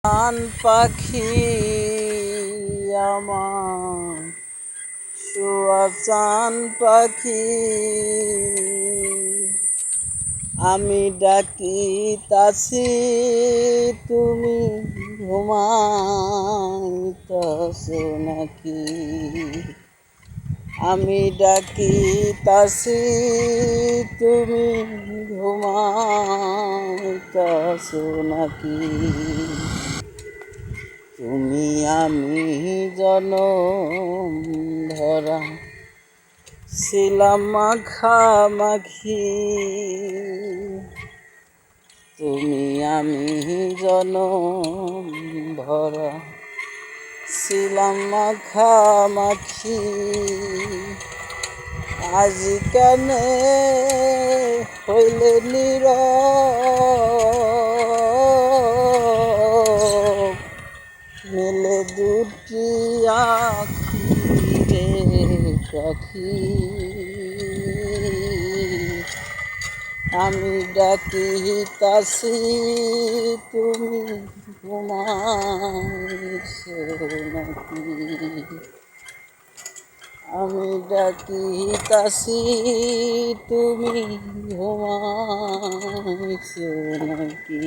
প্রাণ পাখি আমার চান পাখি, আমি ডাকিতাছি তুমি ঘুমাইতেছো নাকি? আমি ডাকিতাছি তুমি ঘুমাইতেছো নাকি? তুমি আমি জনম ধরা ছিলাম মাখামাখি, তুমি আমি জনম ভরা ছিলাম মাখামাখি। আজ কেনে হইলে নীরব, মেলে দুটি আখি রে পাখি। আমি ডাকিতাছি তুমি ঘুমাইছো নাকি? আমি ডাকিতাছি তুমি ঘুমাইছো নাকি?